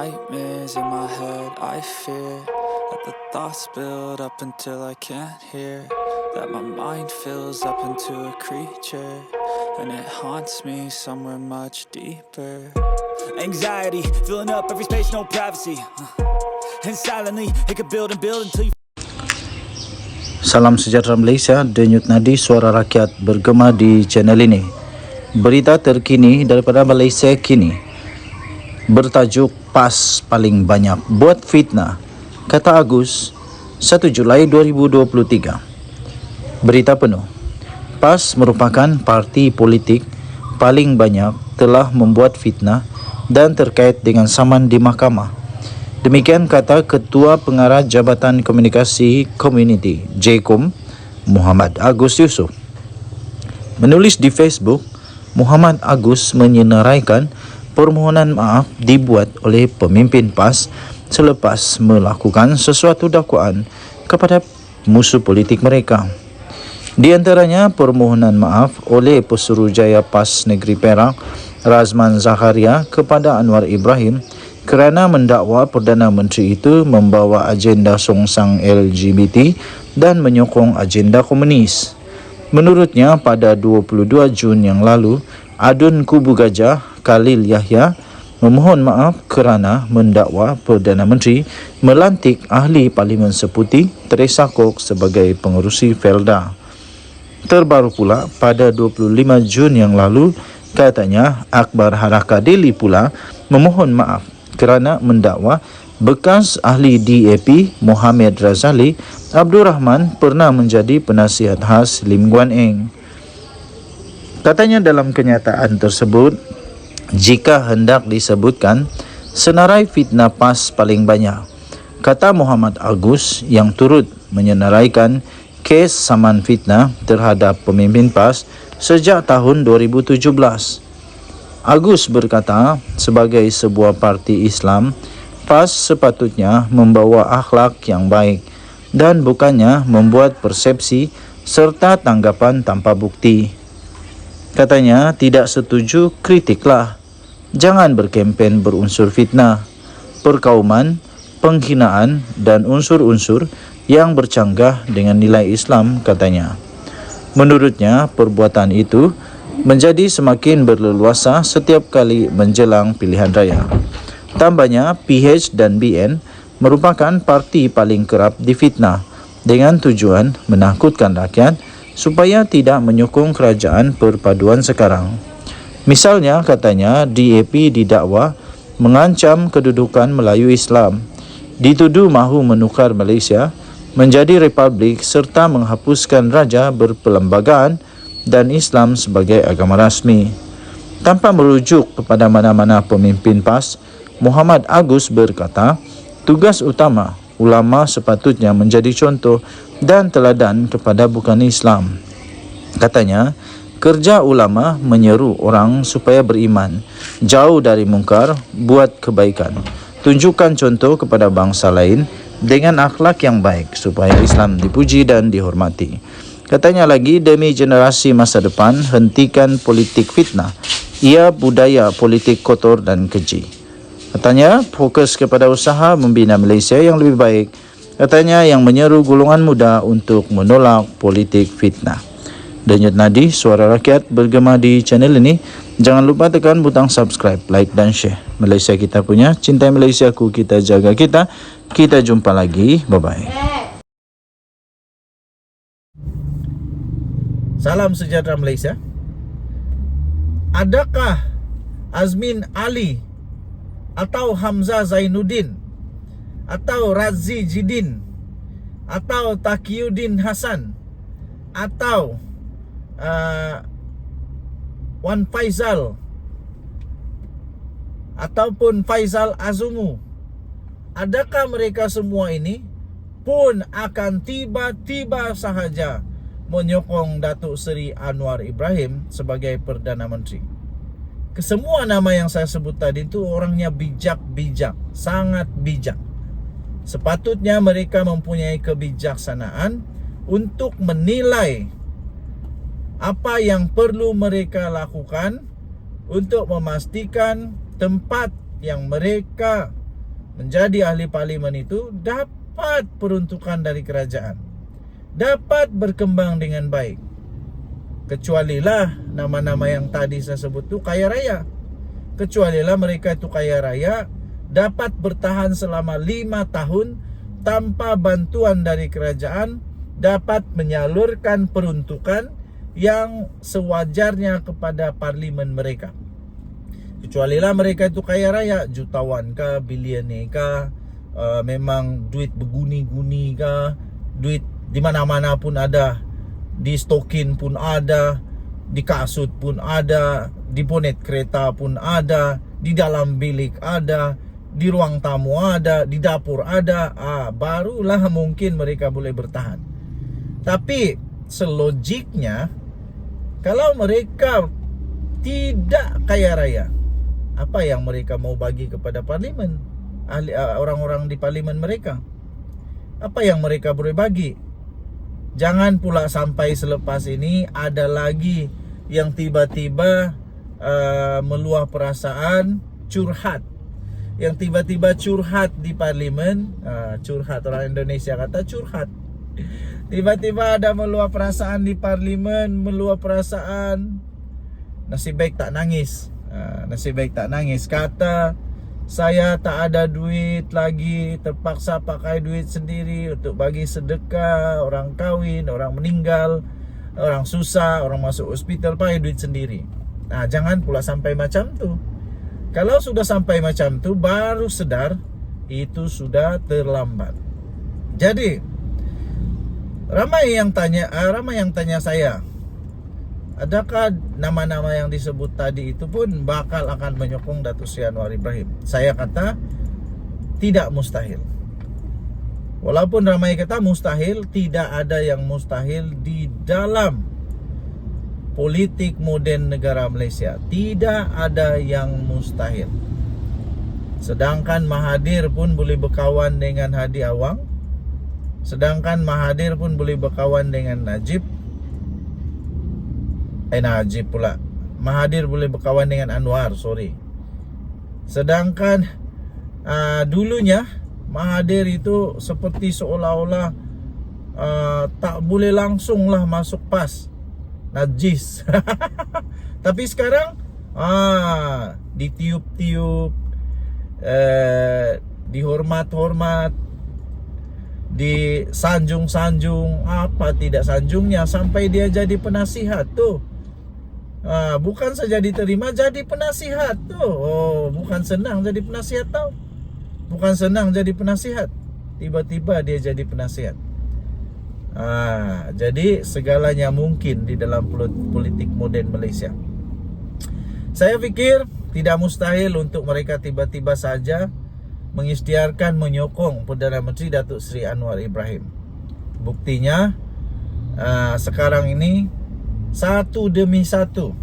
nightmares in my head. I fear that the thoughts build up until I can't hear, that my mind fills up into a creature, and it haunts me somewhere much deeper. Anxiety filling up every space, no privacy, and silently it could build and build until you. Salam sejahtera Malaysia, denyut nadi suara rakyat bergema di channel ini. Berita terkini daripada Malaysia kini bertajuk PAS paling banyak buat fitnah, kata Agus 1 Julai 2023. Berita penuh. PAS merupakan parti politik paling banyak telah membuat fitnah dan terkait dengan saman di mahkamah. Demikian kata Ketua Pengarah Jabatan Komunikasi Komuniti JKOM Muhammad Agus Yusof. Menulis di Facebook, Muhammad Agus menyenaraikan permohonan maaf dibuat oleh pemimpin PAS selepas melakukan sesuatu dakwaan kepada musuh politik mereka. Di antaranya permohonan maaf oleh Pesuruhjaya PAS Negeri Perak Razman Zakharia kepada Anwar Ibrahim kerana mendakwa Perdana Menteri itu membawa agenda songsang LGBT dan menyokong agenda komunis. Menurutnya, pada 22 Jun yang lalu, Adun Kubu Gajah Khalil Yahya memohon maaf kerana mendakwa Perdana Menteri melantik ahli Parlimen Seputi Teresa Kok sebagai pengerusi Felda. Terbaru pula, pada 25 Jun yang lalu, katanya Akbar Haraka Deli pula memohon maaf kerana mendakwa bekas ahli DAP Mohamed Razali Abdul Rahman pernah menjadi penasihat khas Lim Guan Eng. Katanya dalam kenyataan tersebut, jika hendak disebutkan senarai fitnah PAS paling banyak, kata Muhammad Agus yang turut menyenaraikan kes saman fitnah terhadap pemimpin PAS sejak tahun 2017. Agus berkata, sebagai sebuah parti Islam, PAS sepatutnya membawa akhlak yang baik dan bukannya membuat persepsi serta tanggapan tanpa bukti. Katanya, tidak setuju kritiklah. Jangan berkempen berunsur fitnah, perkauman, penghinaan dan unsur-unsur yang bercanggah dengan nilai Islam, katanya. Menurutnya, perbuatan itu menjadi semakin berleluasa setiap kali menjelang pilihan raya. Tambahnya, PH dan BN merupakan parti paling kerap difitnah dengan tujuan menakutkan rakyat supaya tidak menyokong kerajaan perpaduan sekarang. Misalnya, katanya, DAP didakwa mengancam kedudukan Melayu Islam, dituduh mahu menukar Malaysia menjadi republik serta menghapuskan raja berperlembagaan dan Islam sebagai agama rasmi. Tanpa merujuk kepada mana-mana pemimpin PAS, Muhammad Agus berkata, tugas utama ulama sepatutnya menjadi contoh dan teladan kepada bukan Islam. Katanya, kerja ulama menyeru orang supaya beriman, jauh dari mungkar, buat kebaikan, tunjukkan contoh kepada bangsa lain dengan akhlak yang baik supaya Islam dipuji dan dihormati. Katanya lagi, demi generasi masa depan, hentikan politik fitnah, ia budaya politik kotor dan keji. Katanya, fokus kepada usaha membina Malaysia yang lebih baik. Katanya, yang menyeru golongan muda untuk menolak politik fitnah. Denyut nadi suara rakyat bergema di channel ini. Jangan lupa tekan butang subscribe, like dan share. Malaysia kita punya, cintai Malaysiaku, kita jaga kita. Kita jumpa lagi, bye-bye. Salam sejahtera Malaysia. Adakah Azmin Ali atau Hamzah Zainuddin atau Razi Jidin atau Taqiyuddin Hasan atau Wan Faizal ataupun Faizal Azumu, adakah mereka semua ini pun akan tiba-tiba sahaja menyokong Datuk Seri Anwar Ibrahim sebagai Perdana Menteri? Kesemua nama yang saya sebut tadi itu orangnya bijak-bijak, sangat bijak. Sepatutnya mereka mempunyai kebijaksanaan untuk menilai apa yang perlu mereka lakukan untuk memastikan tempat yang mereka menjadi ahli parlimen itu dapat peruntukan dari kerajaan, dapat berkembang dengan baik. Kecualilah nama-nama yang tadi saya sebut itu kaya raya. Kecualilah mereka itu kaya raya, dapat bertahan selama 5 tahun tanpa bantuan dari kerajaan, dapat menyalurkan peruntukan yang sewajarnya kepada parlimen mereka. Kecualilah mereka itu kaya raya, jutawan kah, bilioner kah, memang duit berguni-guni kah, duit di mana-mana pun ada, di stokin pun ada, di kasut pun ada, di bonet kereta pun ada, di dalam bilik ada, di ruang tamu ada, di dapur ada, barulah mungkin mereka boleh bertahan. Tapi selogiknya, kalau mereka tidak kaya raya, apa yang mereka mau bagi kepada parlimen, orang-orang di parlimen mereka? Apa yang mereka boleh bagi? Jangan pula sampai selepas ini ada lagi yang tiba-tiba meluah perasaan, curhat. Yang tiba-tiba curhat di parlimen, curhat, orang Indonesia kata curhat. Tiba-tiba ada meluah perasaan di parlimen, meluah perasaan, nasib baik tak nangis. Nasib baik tak nangis. Kata, saya tak ada duit lagi, terpaksa pakai duit sendiri untuk bagi sedekah, orang kahwin, orang meninggal, orang susah, orang masuk hospital, pakai duit sendiri. Nah, jangan pula sampai macam tu. Kalau sudah sampai macam tu, baru sedar itu sudah terlambat. Jadi, ramai yang tanya saya, adakah nama-nama yang disebut tadi itu pun bakal akan menyokong Datuk Seri Anwar Ibrahim? Saya kata tidak mustahil. Walaupun ramai kata mustahil, tidak ada yang mustahil di dalam politik moden negara Malaysia. Tidak ada yang mustahil. Sedangkan Mahathir pun boleh berkawan dengan Hadi Awang. Sedangkan Mahathir pun boleh berkawan dengan Najib pula. Mahathir boleh berkawan dengan Anwar, Sedangkan dulunya Mahathir itu seperti seolah-olah tak boleh langsung lah masuk PAS, najis. Tapi sekarang ditiup-tiup, dihormat-hormat, disanjung-sanjung, apa tidak sanjungnya, sampai dia jadi penasihat tuh. Bukan saja diterima, jadi penasihat tuh. Bukan senang jadi penasihat tau. Bukan senang jadi penasihat. Tiba-tiba dia jadi penasihat. Jadi segalanya mungkin di dalam politik moden Malaysia. Saya fikir tidak mustahil untuk mereka tiba-tiba saja mengisytiharkan menyokong Perdana Menteri Datuk Seri Anwar Ibrahim. Buktinya sekarang ini satu demi satu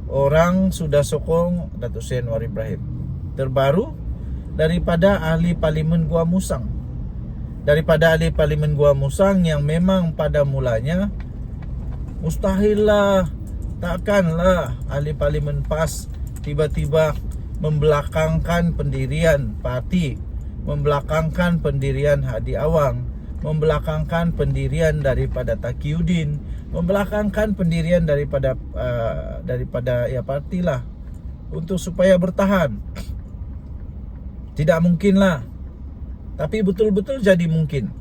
orang sudah sokong Datuk Seri Anwar Ibrahim. Terbaru daripada ahli parlimen Gua Musang. Daripada ahli parlimen Gua Musang yang memang pada mulanya mustahil lah, takkanlah ahli parlimen PAS tiba-tiba membelakangkan pendirian parti, membelakangkan pendirian Hadi Awang, membelakangkan pendirian daripada Taqiyuddin, membelakangkan pendirian daripada ya partilah untuk supaya bertahan. Tidak mungkinlah. Tapi betul-betul jadi mungkin.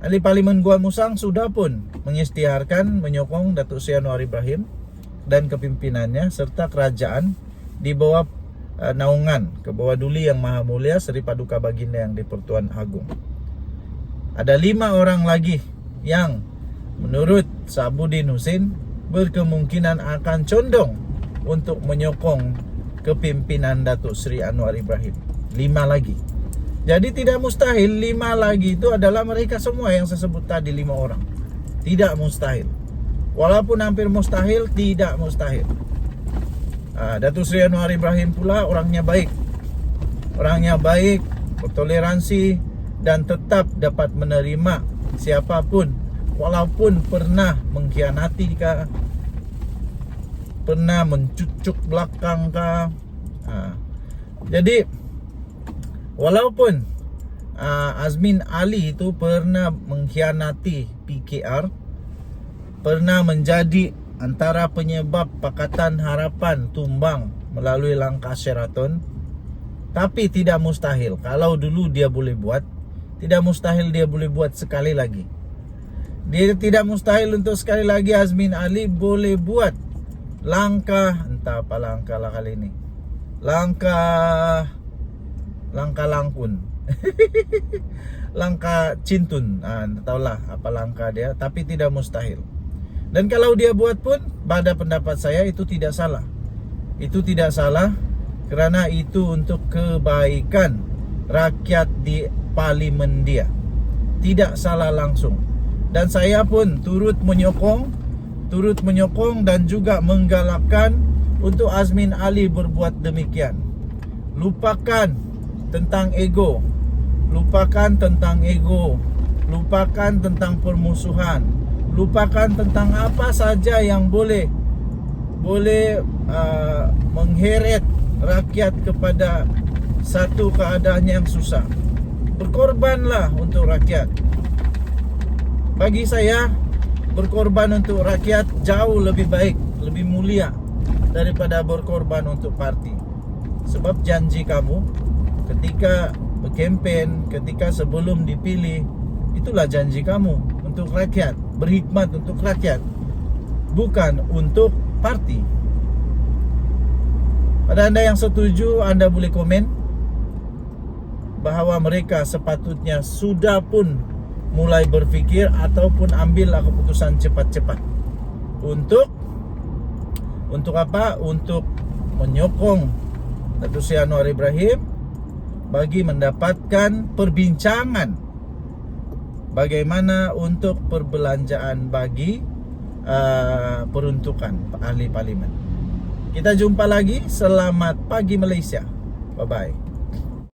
Ahli parlimen Gua Musang sudah pun mengisytiharkan menyokong Datuk Seri Anwar Ibrahim dan kepimpinannya serta kerajaan di bawah naungan Kebawah-Duli Yang Maha Mulia Seri Paduka Baginda Yang di-Pertuan Agong. Ada 5 orang lagi yang menurut Sabuddin Husin berkemungkinan akan condong untuk menyokong kepimpinan Datuk Seri Anwar Ibrahim. 5 lagi. Jadi tidak mustahil 5 lagi itu adalah mereka semua yang saya sebut tadi, 5 orang. Tidak mustahil. Walaupun hampir mustahil, tidak mustahil. Datuk Seri Anwar Ibrahim pula orangnya baik. Orangnya baik, bertoleransi dan tetap dapat menerima siapapun, walaupun pernah mengkhianati kah, pernah mencucuk belakang kah. Jadi Walaupun Azmin Ali itu pernah mengkhianati PKR, pernah menjadi antara penyebab Pakatan Harapan tumbang melalui langkah Sheraton, tapi tidak mustahil. Kalau dulu dia boleh buat, tidak mustahil dia boleh buat sekali lagi. Dia tidak mustahil untuk sekali lagi Azmin Ali boleh buat langkah, entah apa langkah lah kali ini, langkah langkun langkah cintun, tahulah apa langkah dia, tapi tidak mustahil. Dan kalau dia buat pun, pada pendapat saya itu tidak salah. Itu tidak salah kerana itu untuk kebaikan rakyat di parlimen dia. Tidak salah langsung. Dan saya pun turut menyokong dan juga menggalakkan untuk Azmin Ali berbuat demikian. Lupakan tentang ego, lupakan tentang permusuhan, lupakan tentang apa saja yang boleh mengheret rakyat kepada satu keadaan yang susah. Berkorbanlah untuk rakyat. Bagi saya, berkorban untuk rakyat jauh lebih baik, lebih mulia daripada berkorban untuk parti. Sebab janji kamu ketika berkempen, ketika sebelum dipilih, itulah janji kamu untuk rakyat, berkhidmat untuk rakyat, bukan untuk parti. Pada anda yang setuju, anda boleh komen bahawa mereka sepatutnya sudah pun mulai berfikir ataupun ambillah keputusan cepat-cepat untuk apa? Untuk menyokong Datuk Seri Anwar Ibrahim bagi mendapatkan perbincangan bagaimana untuk perbelanjaan bagi peruntukan ahli parlimen. Kita jumpa lagi. Selamat pagi Malaysia. Bye-bye.